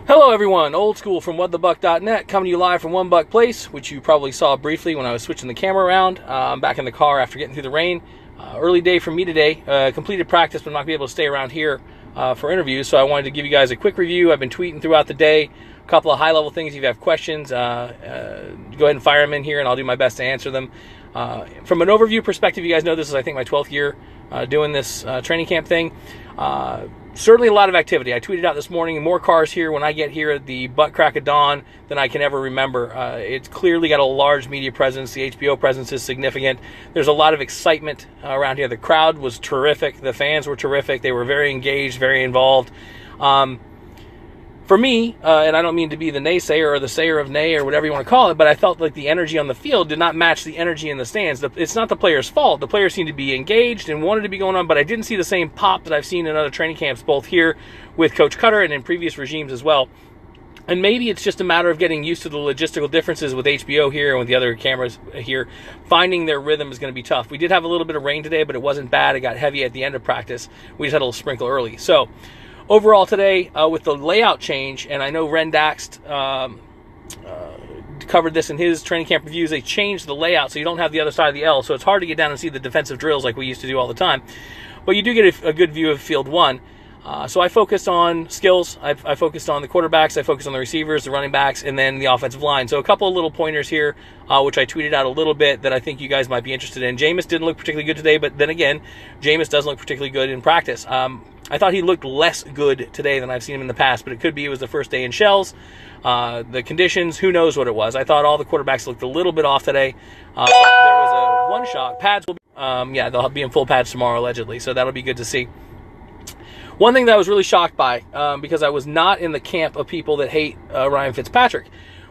Hello everyone, Old School from whatthebuck.net, coming to you live from One Buck Place, which you probably saw briefly when I was switching the camera around. I'm back in the car after getting through the rain. Early day for me today. Completed practice, but I'm not going to be able to stay around here for interviews, so I wanted to give you guys a quick review. I've been tweeting throughout the day, a couple of high-level things. If you have questions, go ahead and fire them in here, and I'll do my best to answer them. From an overview perspective, you guys know this is, I think, my 12th year doing this training camp thing. Certainly a lot of activity. I tweeted out this morning, more cars here when I get here at the butt crack of dawn than I can ever remember. It's clearly got a large media presence. The HBO presence is significant. There's a lot of excitement around here. The crowd was terrific. The fans were terrific. They were very engaged, very involved. For me, and I don't mean to be the naysayer or the sayer of nay or whatever you want to call it, but I felt like the energy on the field did not match the energy in the stands. It's not the players' fault. The players seemed to be engaged and wanted to be going on, but I didn't see the same pop that I've seen in other training camps, both here with Coach Cutter and in previous regimes as well. And maybe it's just a matter of getting used to the logistical differences with HBO here and with the other cameras here. Finding their rhythm is going to be tough. We did have a little bit of rain today, but it wasn't bad. It got heavy at the end of practice. We just had a little sprinkle early. So overall today, with the layout change, and I know Ren Daxt covered this in his training camp reviews, they changed the layout so you don't have the other side of the L, so it's hard to get down and see the defensive drills like we used to do all the time. But you do get a good view of Field 1. So I focused on skills, I focused on the quarterbacks, I focused on the receivers, the running backs, and then the offensive line. So a couple of little pointers here, which I tweeted out a little bit that I think you guys might be interested in. Jameis didn't look particularly good today, but then again, Jameis doesn't look particularly good in practice. I thought he looked less good today than I've seen him in the past, but it could be it was the first day in shells. The conditions, who knows what it was. I thought all the quarterbacks looked a little bit off today. But there was one shot. Pads will be, they'll be in full pads tomorrow, allegedly, so that'll be good to see. One thing that I was really shocked by, because I was not in the camp of people that hate Ryan Fitzpatrick,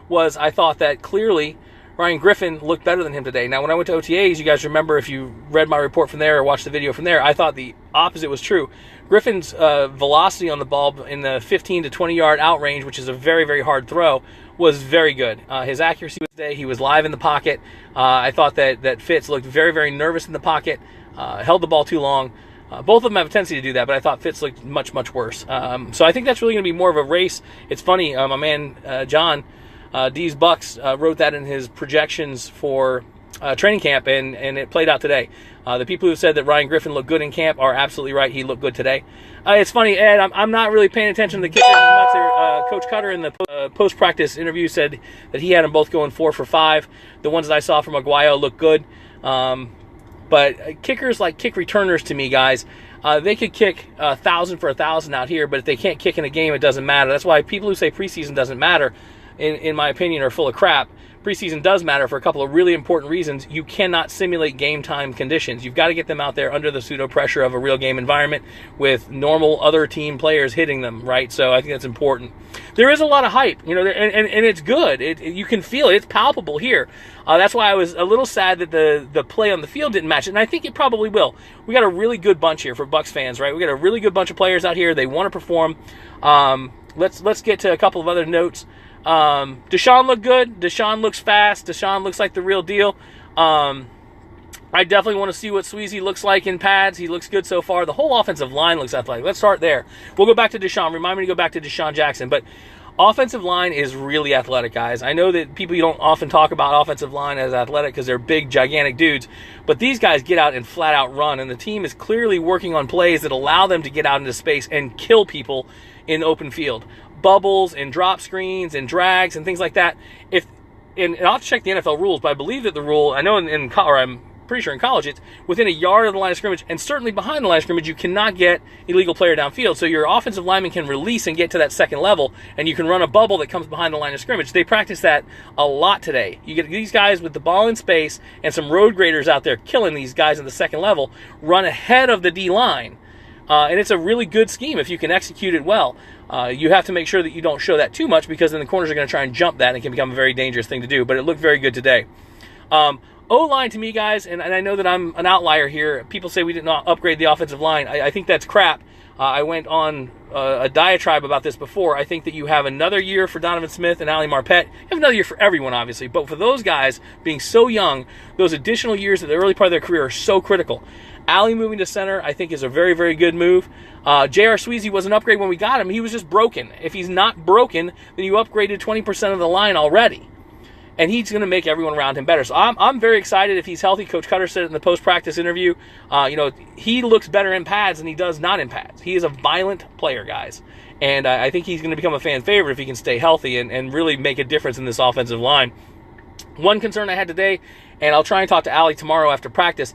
was I thought that clearly Ryan Griffin looked better than him today. Now, when I went to OTAs, you guys remember, if you read my report from there or watched the video from there, I thought the opposite was true. Griffin's velocity on the ball in the 15 to 20-yard out range, which is a very, very hard throw, was very good. His accuracy was today. He was live in the pocket. I thought that Fitz looked very, very nervous in the pocket, held the ball too long. Both of them have a tendency to do that, but I thought Fitz looked much, much worse. So I think that's really going to be more of a race. It's funny, my man John, D's Bucks, wrote that in his projections for training camp, and it played out today. The people who said that Ryan Griffin looked good in camp are absolutely right. He looked good today. It's funny, Ed, I'm not really paying attention to the kickers as much. Coach Cutter in the post-practice interview said that he had them both going 4 for 5. The ones that I saw from Aguayo looked good. But kickers, like kick returners to me, guys, they could kick 1,000 for 1,000 out here, but if they can't kick in a game, it doesn't matter. That's why people who say preseason doesn't matter, in my opinion, are full of crap. Preseason does matter for a couple of really important reasons. You cannot simulate game time conditions. You've got to get them out there under the pseudo pressure of a real game environment with normal other team players hitting them, right? So I think that's important. There is a lot of hype, and it's good. You can feel it. It's palpable here. That's why I was a little sad that the play on the field didn't match it, and I think it probably will. We got a really good bunch here for Bucs fans, right? We got a really good bunch of players out here. They want to perform. Let's get to a couple of other notes. Deshaun looked good. Deshaun looks fast. Deshaun looks like the real deal. I definitely want to see what Sweezy looks like in pads. He looks good so far. The whole offensive line looks athletic. Let's start there. We'll go back to Deshaun. Remind me to go back to Deshaun Jackson. But offensive line is really athletic, guys. I know that you don't often talk about offensive line as athletic because they're big, gigantic dudes. But these guys get out and flat out run. And the team is clearly working on plays that allow them to get out into space and kill people in open field. Bubbles and drop screens and drags and things like that. And I'll have to check the NFL rules, but I believe that the rule, I know I'm pretty sure in college, it's within a yard of the line of scrimmage, and certainly behind the line of scrimmage, you cannot get illegal player downfield. So your offensive lineman can release and get to that second level, and you can run a bubble that comes behind the line of scrimmage. They practice that a lot today. You get these guys with the ball in space and some road graders out there killing these guys in the second level, run ahead of the D-line. And it's a really good scheme if you can execute it well. You have to make sure that you don't show that too much, because then the corners are going to try and jump that, and it can become a very dangerous thing to do. But it looked very good today. O-line to me, guys, and I know that I'm an outlier here. People say we did not upgrade the offensive line. I think that's crap. I went on a diatribe about this before. I think that you have another year for Donovan Smith and Ali Marpet. You have another year for everyone, obviously. But for those guys being so young, those additional years at the early part of their career are so critical. Ali moving to center, I think, is a very, very good move. J.R. Sweezy was an upgrade when we got him. He was just broken. If he's not broken, then you upgraded 20% of the line already. And he's going to make everyone around him better. So I'm very excited if he's healthy. Coach Cutter said it in the post-practice interview. He looks better in pads than he does not in pads. He is a violent player, guys. And I think he's going to become a fan favorite if he can stay healthy and really make a difference in this offensive line. One concern I had today, and I'll try and talk to Ali tomorrow after practice,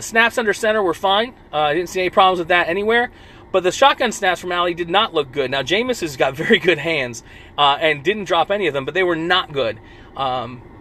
snaps under center were fine. I didn't see any problems with that anywhere. But the shotgun snaps from Ali did not look good. Now, Jameis has got very good hands and didn't drop any of them, but they were not good.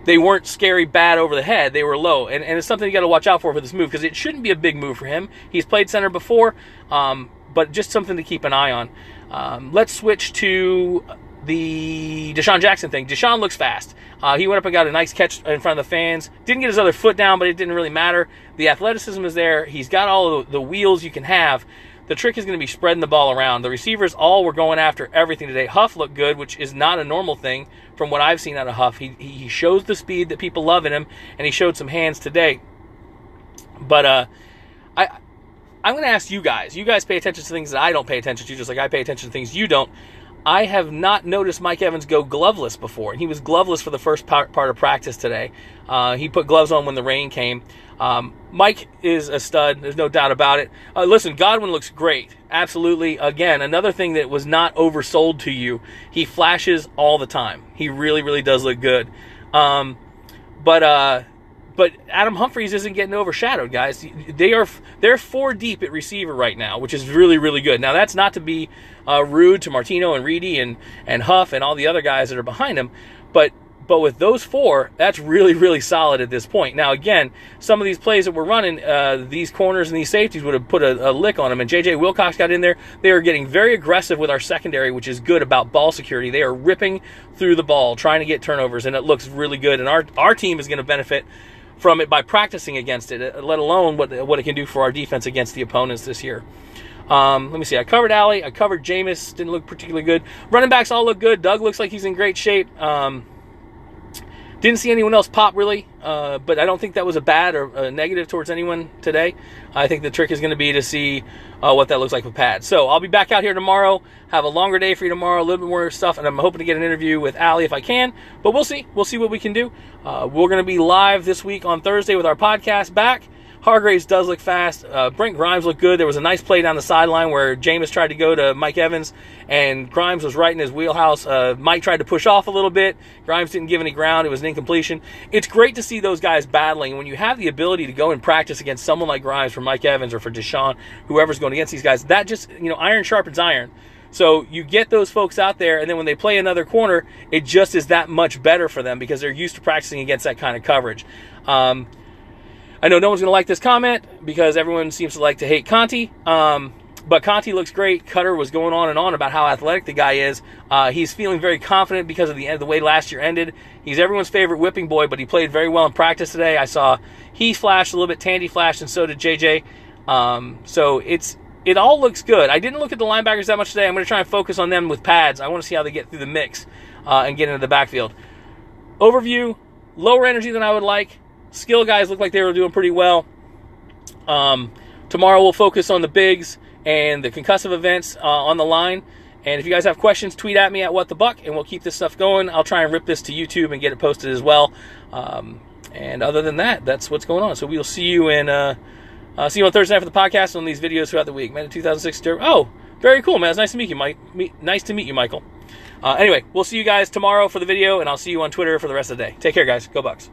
They weren't scary bad over the head. They were low. And it's something you got to watch out for this move because it shouldn't be a big move for him. He's played center before, but just something to keep an eye on. Let's switch to the Deshaun Jackson thing. Deshaun looks fast. He went up and got a nice catch in front of the fans. Didn't get his other foot down, but it didn't really matter. The athleticism is there. He's got all the wheels you can have. The trick is going to be spreading the ball around. The receivers all were going after everything today. Huff looked good, which is not a normal thing from what I've seen out of Huff. He shows the speed that people love in him, and he showed some hands today. But I'm going to ask you guys. You guys pay attention to things that I don't pay attention to, just like I pay attention to things you don't. I have not noticed Mike Evans go gloveless before, and he was gloveless for the first part of practice today. He put gloves on when the rain came. Mike is a stud. There's no doubt about it. Listen, Godwin looks great. Absolutely. Again, another thing that was not oversold to you. He flashes all the time. He really, really does look good. But Adam Humphries isn't getting overshadowed, guys. They're 4 deep at receiver right now, which is really, really good. Now, that's not to be rude to Martino and Reedy and Huff and all the other guys that are behind him, but with those 4, that's really, really solid at this point. Now, again, some of these plays that we're running, these corners and these safeties would have put a lick on them, and J.J. Wilcox got in there. They are getting very aggressive with our secondary, which is good about ball security. They are ripping through the ball, trying to get turnovers, and it looks really good, and our team is going to benefit from it by practicing against it, let alone what it can do for our defense against the opponents this year. Let me see. I covered Ali. I covered Jameis. Didn't look particularly good. Running backs all look good. Doug looks like he's in great shape. Didn't see anyone else pop, really, but I don't think that was a bad or a negative towards anyone today. I think the trick is going to be to see what that looks like with pads. So I'll be back out here tomorrow, have a longer day for you tomorrow, a little bit more stuff, and I'm hoping to get an interview with Ali if I can, but we'll see. We'll see what we can do. We're going to be live this week on Thursday with our podcast back. Hargraves does look fast. Brent Grimes looked good. There was a nice play down the sideline where Jameis tried to go to Mike Evans, and Grimes was right in his wheelhouse. Mike tried to push off a little bit. Grimes didn't give any ground. It was an incompletion. It's great to see those guys battling. When you have the ability to go and practice against someone like Grimes for Mike Evans or for Deshaun, whoever's going against these guys, that just, iron sharpens iron. So you get those folks out there, and then when they play another corner, it just is that much better for them because they're used to practicing against that kind of coverage. I know no one's going to like this comment because everyone seems to like to hate Conti, but Conti looks great. Cutter was going on and on about how athletic the guy is. He's feeling very confident because of the way last year ended. He's everyone's favorite whipping boy, but he played very well in practice today. I saw he flashed a little bit, Tandy flashed, and so did JJ. So it all looks good. I didn't look at the linebackers that much today. I'm going to try and focus on them with pads. I want to see how they get through the mix and get into the backfield. Overview, lower energy than I would like. Skill guys look like they were doing pretty well. Tomorrow we'll focus on the bigs and the concussive events on the line. And if you guys have questions, tweet at me at WhatTheBuck, and we'll keep this stuff going. I'll try and rip this to YouTube and get it posted as well. And other than that, that's what's going on. So we'll see you on Thursday night for the podcast on these videos throughout the week. Man, 2006. Oh, very cool, man. It's nice to meet you, Mike. Nice to meet you, Michael. Anyway, we'll see you guys tomorrow for the video, and I'll see you on Twitter for the rest of the day. Take care, guys. Go Bucks.